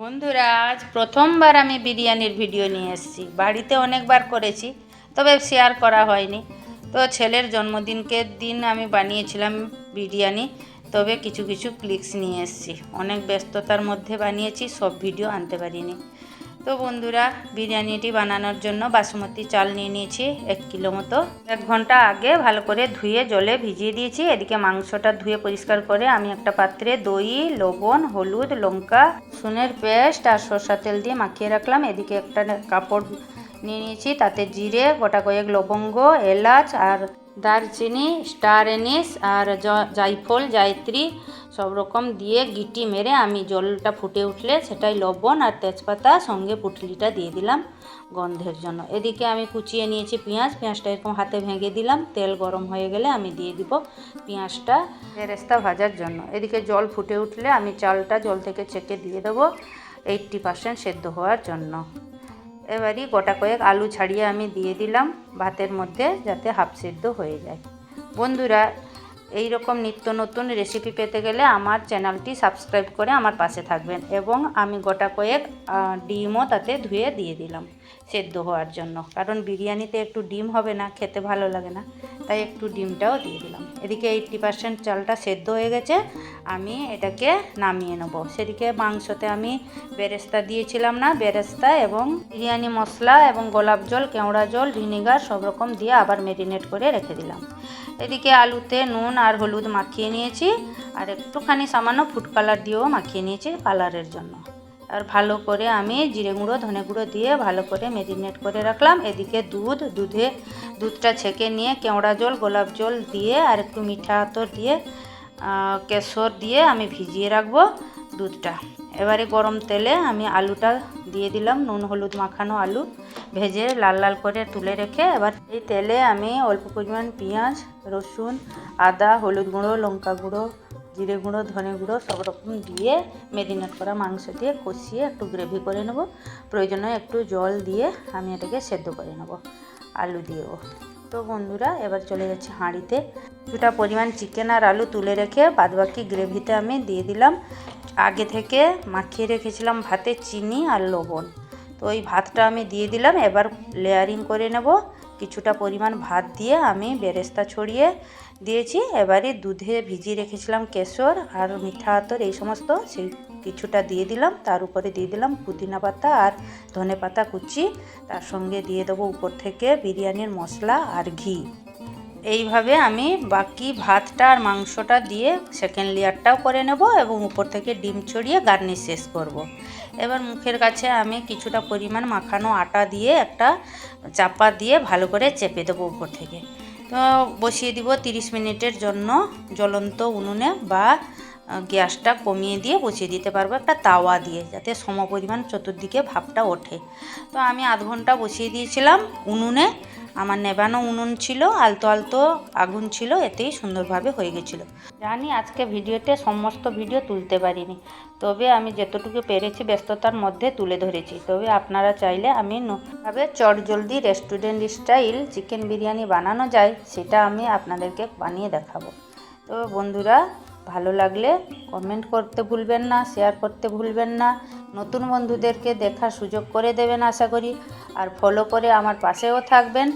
বন্ধুরা, আজ প্রথমবার আমি বিরিয়ানির ভিডিও নিয়ে এসেছি। বাড়িতে অনেকবার করেছি, তবে শেয়ার করা হয়নি। তো ছেলের জন্মদিনকে দিন আমি বানিয়েছিলাম বিরিয়ানি, তবে কিছু কিছু ক্লিপস নিয়ে এসেছি। অনেক ব্যস্ততার মধ্যে বানিয়েছি, সব ভিডিও আনতে পারিনি। তো বন্ধুরা, বিরিয়ানিটি বানানোর জন্য বাসমতি চাল নিয়ে নিয়েছি 1 কিলো মতো। 1 ঘন্টা আগে ভালো করে ধুয়ে জলে ভিজিয়ে দিয়েছি। এদিকে মাংসটা ধুয়ে পরিষ্কার করে আমি একটা পাত্রে দই, লবণ, হলুদ, লঙ্কা, রসুনের পেস্ট আর সরষা তেল দিয়ে মাখিয়ে রাখলাম। এদিকে একটা কাপড় নিয়ে নিয়েছি, তাতে জিরে, গোটা কয়েক লবঙ্গ, এলাচ আর দারচিনি, স্টার এনিস আর জায়ফল, জায়ত্রী সব রকম দিয়ে গিটি মেরে আমি জলটা ফুটে উঠলে সেটাই লবণ আর তেজপাতা সঙ্গে পুঁটলিটা দিয়ে দিলাম গন্ধের জন্য। এদিকে আমি কুচিয়ে নিয়েছি পেঁয়াজটা এরকম হাতে ভেঙে দিলাম। তেল গরম হয়ে গেলে আমি দিয়ে দিব পেঁয়াজটা বেরেস্তা ভাজার জন্য। এদিকে জল ফুটে উঠলে আমি চালটা জল থেকে ছেঁকে দিয়ে দেবো 80% সেদ্ধ হওয়ার জন্য। এবারই গোটা কয়েক আলু ছাড়িয়ে আমি দিয়ে দিলাম ভাতের মধ্যে, যাতে হাফ সেদ্ধ হয়ে যায়। বন্ধুরা, এই রকম নিত্য নতুন রেসিপি পেতে গেলে আমার চ্যানেলটি সাবস্ক্রাইব করে আমার পাশে থাকবেন। এবং আমি গোটা কয়েক ডিমও তাতে ধুয়ে দিয়ে দিলাম সেদ্ধ হওয়ার জন্য, কারণ বিরিয়ানিতে একটু ডিম হবে না, খেতে ভালো লাগে না, তাই একটু ডিমটাও দিয়ে দিলাম। এদিকে 80% চালটা সেদ্ধ হয়ে গেছে, আমি এটাকে নামিয়ে নেব। সেদিকে মাংসতে আমি বেরেস্তা দিয়েছিলাম না, বেরেস্তা এবং বিরিয়ানি মশলা এবং গোলাপ জল, কেওড়া জল, ভিনেগার সব রকম দিয়ে আবার ম্যারিনেট করে রেখে দিলাম। এদিকে আলুতে নুন আর হলুদ মাখিয়ে নিয়েছি, আর একটুখানি সামান্য ফুড কালার দিয়েও মাখিয়ে নিয়েছি কালারের জন্য। আর ভালো করে আমি জিরে গুঁড়ো, ধনে গুঁড়ো দিয়ে ভালো করে ম্যারিনেট করে রাখলাম। এদিকে দুধটা ছেঁকে নিয়ে কেওড়া জল, গোলাপ জল দিয়ে আর একটু মিঠা আতর দিয়ে কেশর দিয়ে আমি ভিজিয়ে রাখবো দুধটা। এবারে গরম তেলে আমি আলুটা দিয়ে দিলাম, নুন হলুদ মাখানো আলু ভেজে লাল লাল করে তুলে রেখে। এবার এই তেলে আমি অল্প পরিমাণ পেঁয়াজ, রসুন, আদা, হলুদ গুঁড়ো, লঙ্কা গুঁড়ো, জিরে গুঁড়ো, ধনে গুঁড়ো সব রকম দিয়ে ম্যারিনেট করা মাংস দিয়ে কষিয়ে একটু গ্রেভি করে নেব। প্রয়োজনে একটু জল দিয়ে আমি এটাকে সেদ্ধ করে নেব আলু দিয়েও। তো বন্ধুরা, এবার চলে যাচ্ছি হাঁড়িতে। কিছুটা পরিমাণ চিকেন আর আলু তুলে রেখে বাদবাকি গ্রেভিতে আমি দিয়ে দিলাম আগে থেকে মাখিয়ে রেখেছিলাম ভাতে চিনি আর লবণ। তো ওই ভাতটা আমি দিয়ে দিলাম। এবার লেয়ারিং করে নেব। কিছুটা পরিমাণ ভাত দিয়ে আমি বেরেস্তা ছড়িয়ে দিয়েছি। এবারে দুধে ভিজিয়ে রেখেছিলাম কেশর আর মিঠা আতর, এই সমস্ত সেই কিছুটা দিয়ে দিলাম। তার উপরে দিয়ে দিলাম পুদিনা পাতা আর ধনে পাতা কুচি। তার সঙ্গে দিয়ে দেবো উপর থেকে বিরিয়ানির মশলা আর ঘি। এইভাবে আমি বাকি ভাতটা আর মাংসটা দিয়ে সেকেন্ড লেয়ারটাও করে নেব এবং উপর থেকে ডিম ছড়িয়ে গার্নিশ শেষ করব। এবার মুখের কাছে আমি কিছুটা পরিমাণ মাখানো আটা দিয়ে একটা চাপা দিয়ে ভালো করে চেপে দেবো উপর থেকে। তো বসিয়ে দিব 30 মিনিটের জন্য জ্বলন্ত উনুনে, বা গ্যাসটা কমিয়ে দিয়ে বসিয়ে দিতে পারবো একটা তাওয়া দিয়ে, যাতে সমপরিমাণ চতুর্দিকে ভাপটা ওঠে। তো আমি আধ ঘন্টা বসিয়ে দিয়েছিলাম উনুনে। আমার নেবানো উনুন ছিল, আলতো আগুন ছিল, এতেই সুন্দরভাবে হয়ে গেছিলো। জানি আজকে ভিডিওতে সমস্ত ভিডিও তুলতে পারিনি, তবে আমি যতটুকু পেরেছি ব্যস্ততার মধ্যে তুলে ধরেছি। তবে আপনারা চাইলে আমি ভাবে চটজলদি রেস্টুরেন্ট স্টাইল চিকেন বিরিয়ানি বানানো যায়, সেটা আমি আপনাদেরকে বানিয়ে দেখাবো। তো বন্ধুরা, ভালো লাগলে কমেন্ট করতে ভুলবেন না, শেয়ার করতে ভুলবেন না, নতুন বন্ধুদেরকে দেখার সুযোগ করে দেবেন আশা করি। আর ফলো করে আমার পাশেও থাকবেন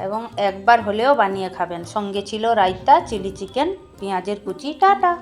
এবং একবার হলেও বানিয়ে খাবেন। সঙ্গে ছিল রায়তা, চিলি চিকেন, পেঁয়াজের কুচি। টাটা।